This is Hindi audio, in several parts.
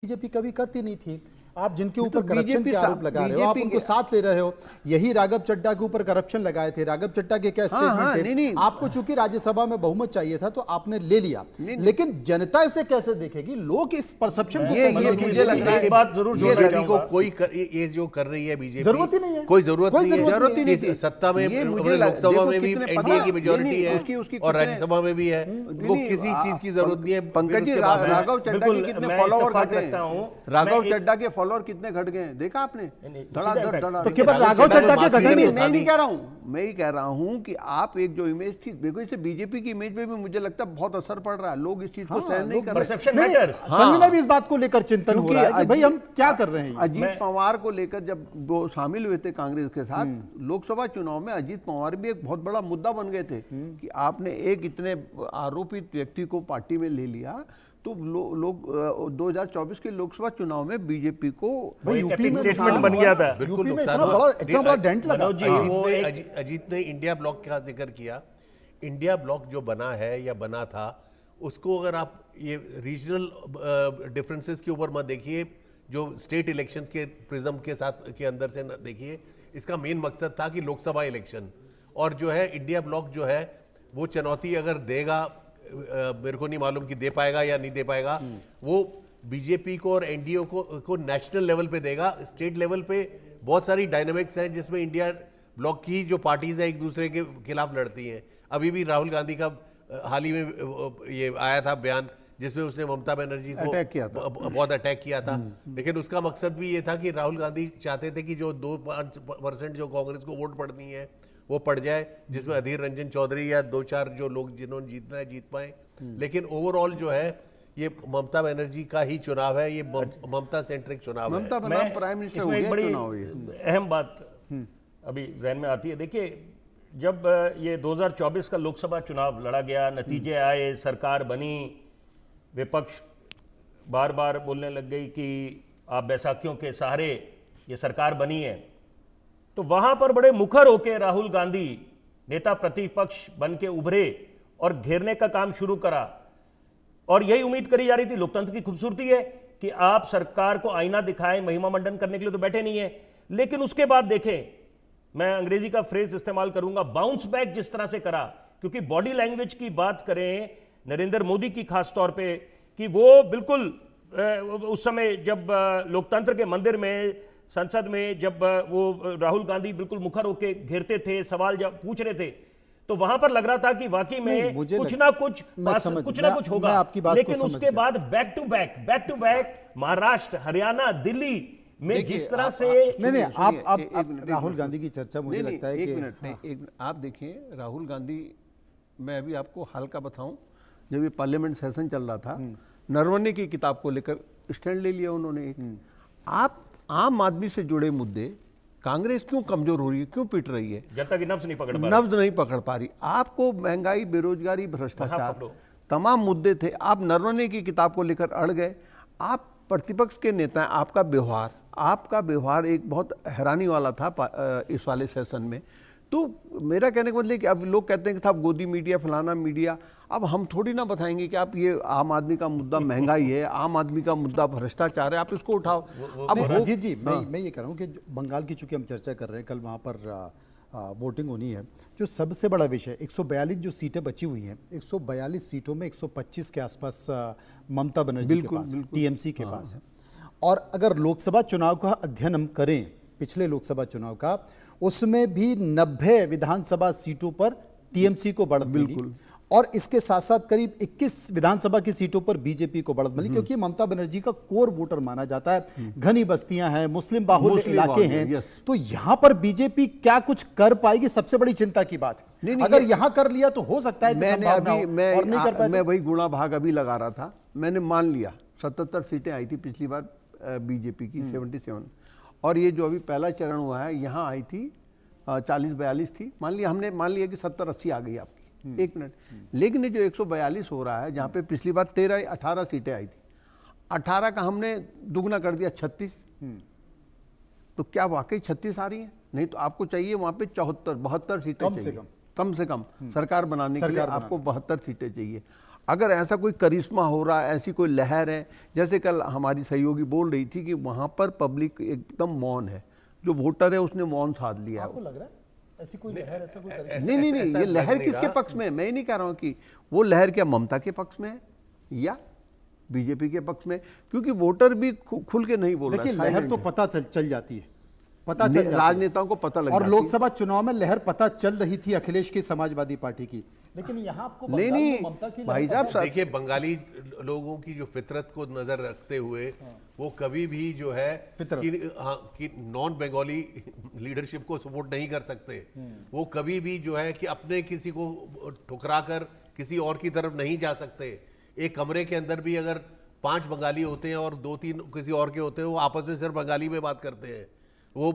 बीजेपी कभी करती नहीं थी। आप जिनके ऊपर करप्शन के आरोप लगा रहे हो, आप उनको साथ ले रहे हो। यही राघव चड्ढा के ऊपर करप्शन लगाए थे। राघव चड्ढा के क्या स्टेटमेंट थे? नहीं। आपको चूंकि राज्यसभा में बहुमत चाहिए था तो आपने ले लिया, लेकिन जनता इसे कैसे देखेगी? लोग इस परसेप्शन को मुझे लगता है बात जरूर जोड़ना को कोई ये जो कर रही है बीजेपी, जरूरत ही नहीं है, कोई जरूरत नहीं है। सत्ता में लोकसभा में भी एनडीए की मेजोरिटी है और राज्यसभा में भी है, वो किसी चीज की जरूरत नहीं है। पंकज जी, राघव चड्ढा के कितने फॉलोअर घटे हैं? राघव चड्ढा के फॉलोअर कितने घट गए देखा आपने? तो केवल राघव चड्ढा के घटे नहीं? मैं नहीं कह रहा हूँ, मैं ही कह रहा हूँ कि आप एक जो इमेज थी, देखो इसे बीजेपी की इमेज पे भी मुझे लगता है बहुत असर पड़ रहा है। लोग इस चीज को सहन नहीं कर रहे। संघ में भी इस बात को लेकर चिंतन हो रहा है कि भाई हम क्या कर रहे हैं। अजीत पवार को लेकर जब वो शामिल हुए थे कांग्रेस के साथ लोकसभा चुनाव में, अजीत पवार भी एक बहुत बड़ा मुद्दा बन गए थे कि आपने एक इतने आरोपित व्यक्ति को पार्टी में ले लिया। तो लोग 2024 के लोकसभा चुनाव में बीजेपी को यूपी में स्टेटमेंट बन गया था। बिल्कुल नुकसान हुआ, इतना बड़ा डेंट लगा। अजीत ने इंडिया ब्लॉक का जिक्र किया। इंडिया ब्लॉक जो बना है या बना था, उसको अगर आप ये रीजनल डिफरेंसेस के ऊपर मत देखिए, जो स्टेट इलेक्शंस के प्रिज्म के साथ के अंदर से देखिए। इसका मेन मकसद था कि लोकसभा इलेक्शन, और जो है इंडिया ब्लॉक जो है वो चुनौती अगर देगा, मेरे को नहीं मालूम कि दे पाएगा या नहीं दे पाएगा, वो बीजेपी को और एनडीए को नेशनल लेवल पे देगा। स्टेट लेवल पे बहुत सारी डायनामिक्स हैं जिसमें इंडिया ब्लॉक की जो पार्टीज हैं एक दूसरे के खिलाफ लड़ती हैं। अभी भी राहुल गांधी का हाल ही में ये आया था बयान जिसमें उसने ममता बनर्जी को बहुत अटैक किया था, लेकिन उसका मकसद भी ये था कि राहुल गांधी चाहते थे कि जो 2-5% जो कांग्रेस को वोट पड़नी है वो पड़ जाए, जिसमें अधीर रंजन चौधरी या 2-4 जो लोग जिन्होंने जीतना है जीत पाए। लेकिन ओवरऑल जो है ये ममता बनर्जी का ही चुनाव है, ये ममता सेंट्रिक चुनाव है। ममता बनाम प्राइम मिनिस्टर हो गया चुनाव। बड़ी अहम बात अभी जहन में आती है। देखिए, जब ये 2024 का लोकसभा चुनाव लड़ा गया, नतीजे आए, सरकार बनी, विपक्ष बार बार बोलने लग गई कि आप बैसाखियों के सहारे ये सरकार बनी है, तो वहां पर बड़े मुखर होकर राहुल गांधी नेता प्रतिपक्ष बन के उभरे और घेरने का काम शुरू करा। और यही उम्मीद करी जा रही थी, लोकतंत्र की खूबसूरती है कि आप सरकार को आईना दिखाएं, महिमा मंडन करने के लिए तो बैठे नहीं है। लेकिन उसके बाद देखें, मैं अंग्रेजी का फ्रेज इस्तेमाल करूंगा, बाउंस बैक जिस तरह से करा। क्योंकि बॉडी लैंग्वेज की बात करें नरेंद्र मोदी की खास तौर पे, कि वो बिल्कुल उस समय जब लोकतंत्र के मंदिर में, संसद में, जब वो राहुल गांधी बिल्कुल मुखर होके घेरते थे, सवाल जब पूछ रहे थे, तो वहां पर लग रहा था कि वाकई में कुछ ना कुछ होगा। लेकिन उसके बाद back to back Maharashtra, Haryana, Delhi में जिस तरह से नहीं आप राहुल गांधी की चर्चा, मुझे लगता है कि एक मिनट आप देखिए, राहुल गांधी, मैं अभी आपको हाल का बताऊं, जब ये पार्लियामेंट सेशन चल रहा था, नरवणे की किताब को लेकर स्टैंड ले लिया उन्होंने। आप आम आदमी से जुड़े मुद्दे, कांग्रेस क्यों कमजोर हो रही है, क्यों पिट रही है, जनता की नब्ज नहीं पकड़ पा रही। आपको महंगाई, बेरोजगारी, भ्रष्टाचार, तमाम मुद्दे थे। आप नरवणे की किताब को लेकर अड़ गए। आप प्रतिपक्ष के नेता हैं, आपका व्यवहार एक बहुत हैरानी वाला था इस वाले सेशन में। तो मेरा कहने का मतलब कि अब लोग कहते हैं कि साहब गोदी मीडिया, फलाना मीडिया, अब हम थोड़ी ना बताएंगे कि आप ये आम आदमी का मुद्दा महंगाई है, आम आदमी का मुद्दा भ्रष्टाचार है, आप इसको उठाओ। अब जी मैं ये कह रहा हूँ कि बंगाल की चूंकि हम चर्चा कर रहे हैं, कल वहाँ पर वोटिंग होनी है। जो सबसे बड़ा विषय, 142 जो सीटें बची हुई हैं, 142 सीटों में 125 के आसपास ममता बनर्जी के पास, टीएमसी के पास है। और अगर लोकसभा चुनाव का अध्ययन हम करें, पिछले लोकसभा चुनाव का, उसमें भी 90 विधानसभा सीटों पर टीएमसी को बढ़त मिली, और इसके साथ साथ करीब 21 विधानसभा की सीटों पर बीजेपी को बढ़त मिली, क्योंकि ममता बनर्जी का कोर वोटर माना जाता है। घनी बस्तियां हैं, मुस्लिम बाहुल्य इलाके हैं, तो यहां पर बीजेपी क्या कुछ कर पाएगी, सबसे बड़ी चिंता की बात है। अगर यहां कर लिया तो हो सकता है मैं वही गुणा भाग अभी लगा रहा था। मैंने मान लिया 77 सीटें आई थी पिछली बार बीजेपी की, 77, और ये जो अभी पहला चरण हुआ है यहाँ आई थी 40-42 थी। हमने मान लिया कि 70-80 आ गई आपकी। एक मिनट, लेकिन ये जो 142 हो रहा है, जहाँ पे पिछली बार 13-18 सीटें आई थी, 18 का हमने दुगना कर दिया 36। तो क्या वाकई 36 आ रही है? नहीं तो आपको चाहिए वहाँ पे 74-72 सीटें, कम से कम सरकार बनाने के लिए आपको 72 सीटें चाहिए। अगर ऐसा कोई करिश्मा हो रहा है, ऐसी कोई लहर है, जैसे कल हमारी सहयोगी बोल रही थी कि वहाँ पर पब्लिक एकदम मौन है, जो वोटर है उसने मौन साध लिया है। आपको लग रहा है ऐसी कोई लहर, ऐसा कोई नहीं, ये लहर किसके पक्ष में है? मैं ही नहीं कह रहा हूँ कि वो लहर क्या ममता के पक्ष में है या बीजेपी के पक्ष में, क्योंकि वोटर भी खुल के नहीं बोल रहा है। देखिए लहर तो पता चल जाती है, पता चल जाती है, राजनेताओं को पता लग और जाती है। लोकसभा चुनाव में लहर पता चल रही थी अखिलेश की समाजवादी पार्टी की, लेकिन यहाँ आपको बंगाल में ममता की भाई लहर साहब, देखिए बंगाली लोगों की जो फितरत को नजर रखते हुए वो कभी भी जो है कि नॉन बंगाली लीडरशिप को सपोर्ट नहीं कर सकते। वो कभी भी जो है कि अपने किसी को ठुकरा कर किसी और की तरफ नहीं जा सकते। एक कमरे के अंदर भी अगर 5 बंगाली होते हैं और 2-3 किसी और के होते हैं, वो आपस में सिर्फ बंगाली में बात करते हैं। वो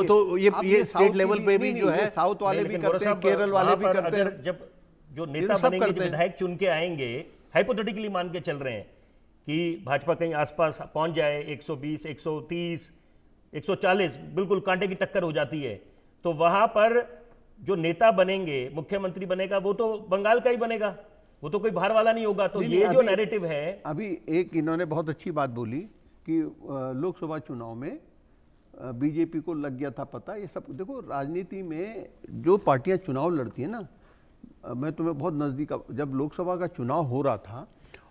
तो ये स्टेट लेवल पे भी जो है साउथ वाले भी करते हैं, केरल वाले भी करते हैं। जब जो नेता बनेंगे, जो विधायक चुन के आएंगे, हाइपोथेटिकली मान के चल रहे हैं कि भाजपा कहीं आसपास पहुंच जाए 120, 130, 140, बिल्कुल कांटे की टक्कर हो जाती है, तो वहां पर जो नेता बनेंगे, मुख्यमंत्री बनेगा, वो तो बंगाल का ही बनेगा, वो तो कोई बाहर वाला नहीं होगा। तो ये जो नैरेटिव है, अभी एक इन्होंने बहुत अच्छी बात बोली कि लोकसभा चुनाव में बीजेपी को लग गया था पता। ये सब देखो, राजनीति में जो पार्टियां चुनाव लड़ती है ना, मैं तुम्हें बहुत नज़दीक, जब लोकसभा का चुनाव हो रहा था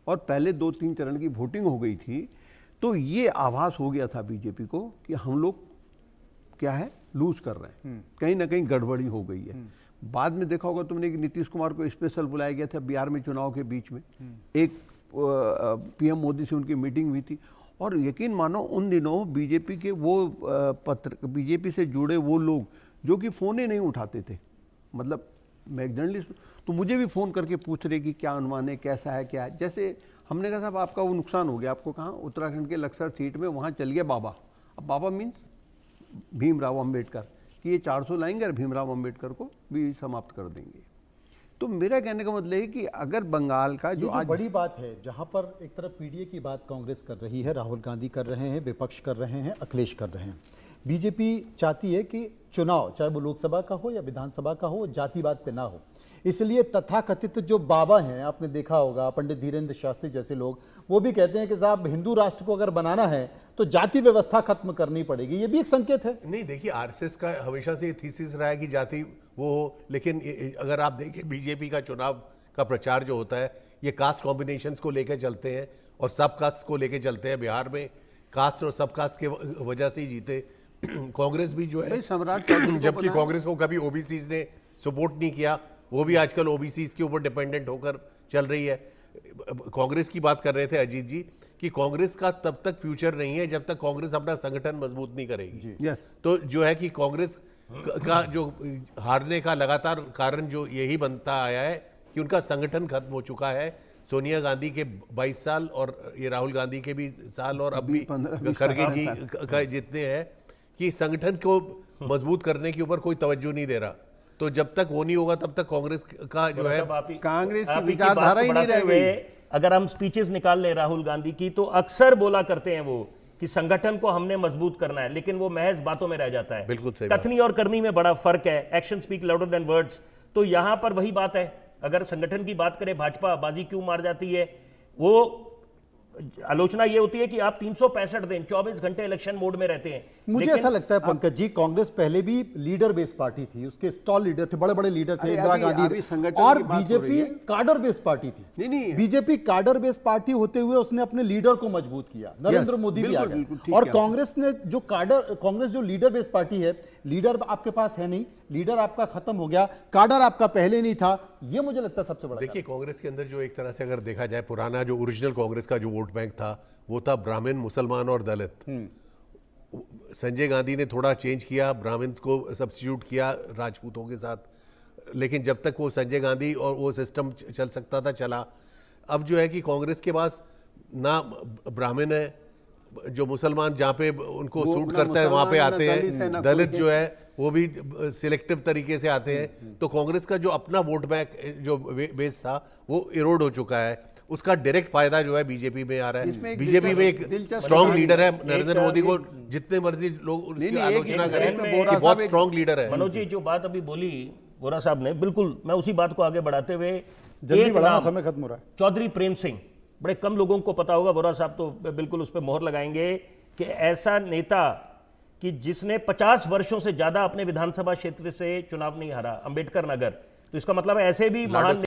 और पहले 2-3 चरण की वोटिंग हो गई थी, तो ये आभास हो गया था बीजेपी को कि हम लोग क्या है, लूज कर रहे हैं, कहीं ना कहीं गड़बड़ी हो गई है। बाद में देखा होगा तुमने कि नीतीश कुमार को स्पेशल बुलाया गया था बिहार में चुनाव के बीच में, एक पीएम मोदी से उनकी मीटिंग हुई थी, और यकीन मानो उन दिनों बीजेपी के वो बीजेपी से जुड़े वो लोग जो कि फ़ोन ही नहीं उठाते थे, मतलब मैं एक जर्नलिस्ट, तो मुझे भी फ़ोन करके पूछ रहे कि क्या अनुमान है, कैसा है, क्या है। जैसे हमने कहा साहब आपका वो नुकसान हो गया, आपको कहाँ, उत्तराखंड के लक्सर सीट में, वहाँ चल गया बाबा। अब बाबा मीन्स भीमराव अम्बेडकर, कि ये 400 लाएंगे और भीमराव अम्बेडकर को भी समाप्त कर देंगे। तो मेरा कहने का मतलब है कि अगर बंगाल का जो आज बड़ी बात है, जहां पर एक तरफ पीडीए की बात कांग्रेस कर रही है, राहुल गांधी कर रहे हैं, विपक्ष कर रहे हैं, अखिलेश कर रहे हैं, बीजेपी चाहती है कि चुनाव चाहे वो लोकसभा का हो या विधानसभा का हो, जातिवाद पे ना हो। इसलिए तथाकथित जो बाबा हैं, आपने देखा होगा पंडित धीरेन्द्र शास्त्री जैसे लोग, वो भी कहते हैं कि साहब हिंदू राष्ट्र को अगर बनाना है तो जाति व्यवस्था खत्म करनी पड़ेगी। ये भी एक संकेत है। नहीं, देखिए आरएसएस का हमेशा से थीसिस रहा है कि जाति वो हो, लेकिन अगर आप देखें बीजेपी का चुनाव का प्रचार जो होता है, ये कास्ट कॉम्बिनेशंस को लेकर चलते हैं और सब कास्ट को लेकर चलते हैं। बिहार में कास्ट और सब कास्ट के वजह से ही जीते। कांग्रेस भी जो है सम्राट, जबकि कांग्रेस को कभी ओबीसी ने सपोर्ट नहीं किया, वो भी आजकल ओबीसी के ऊपर डिपेंडेंट होकर चल रही है। कांग्रेस की बात कर रहे थे अजीत जी कि कांग्रेस का तब तक फ्यूचर नहीं है जब तक कांग्रेस अपना संगठन मजबूत नहीं करेगी। तो जो है कि कांग्रेस का जो हारने का लगातार कारण जो यही बनता आया है कि उनका संगठन खत्म हो चुका है। सोनिया गांधी के 22 साल और ये राहुल गांधी के भी साल और अब भी खड़गे जी का जितने हैं कि संगठन को मजबूत करने के ऊपर कोई तवज्जो नहीं दे रहा। तो जब तक वो नहीं होगा तब तक कांग्रेस का जो है, कांग्रेस की विचारधारा ही नहीं रह गई। अगर हम स्पीचेस निकाल ले राहुल गांधी की, तो अक्सर बोला करते हैं वो कि संगठन को हमने मजबूत करना है, लेकिन वो महज बातों में रह जाता है। बिल्कुल सही। कथनी और करनी में बड़ा फर्क है। Action speak louder than words. तो यहां पर वही बात है, अगर संगठन की बात करें, भाजपा बाजी क्यों मार जाती है? वो आलोचना ये होती है कि आप 365 दिन 24 घंटे इलेक्शन मोड में रहते हैं। मुझे ऐसा लगता है पंकज जी, कांग्रेस पहले भी लीडर बेस्ड पार्टी थी, उसके स्टॉल लीडर थे, बड़े बड़े लीडर थे, इंदिरा गांधी, और बीजेपी कार्डर बेस्ड पार्टी थी। बीजेपी कार्डर बेस्ड पार्टी होते हुए उसने अपने लीडर को मजबूत किया, नरेंद्र मोदी भी आ गए। और कांग्रेस ने जो कांग्रेस जो लीडर बेस्ड पार्टी है, लीडर आपके पास है नहीं, लीडर आपका खत्म हो गया, कार्डर आपका पहले नहीं था। ये मुझे लगता है सबसे बड़ा। देखिए कांग्रेस के अंदर जो एक तरह से अगर देखा जाए, पुराना जो ओरिजिनल कांग्रेस का जो वोट बैंक था वो था ब्राह्मण, मुसलमान और दलित। संजय गांधी ने थोड़ा चेंज किया, ब्राह्मण्स को सब्स्टिट्यूट किया राजपूतों के साथ, लेकिन जब तक वो संजय गांधी और वो सिस्टम चल सकता था चला। अब जो है कि कांग्रेस के पास ना ब्राह्मण है, जो मुसलमान जहाँ पे उनको सूट करता है वहां पे आते हैं, दलित जो है वो भी सिलेक्टिव तरीके से आते हैं। तो कांग्रेस का जो अपना वोट बैंक जो बेस था वो इरोड हो चुका है। उसका डायरेक्ट फायदा जो है बीजेपी में आ रहा है। बीजेपी में एक स्ट्रांग लीडर है, नरेंद्र मोदी को जितने मर्जी लोग उसकी आलोचना करें, बहुत स्ट्रांग लीडर है। मनोज जी जो बात अभी बोली वोरा साहब ने, बिल्कुल मैं उसी बात को आगे बढ़ाते हुए जल्दी एक बढ़ाना, नाम, समय खत्म हो रहा है। चौधरी प्रेम सिंह, बड़े कम लोगों को पता होगा, वोरा साहब तो बिल्कुल उस पर मोहर लगाएंगे कि ऐसा नेता कि जिसने 50 वर्षों से ज्यादा अपने विधानसभा क्षेत्र से चुनाव नहीं हारा, अंबेडकर नगर, तो इसका मतलब है ऐसे भी महान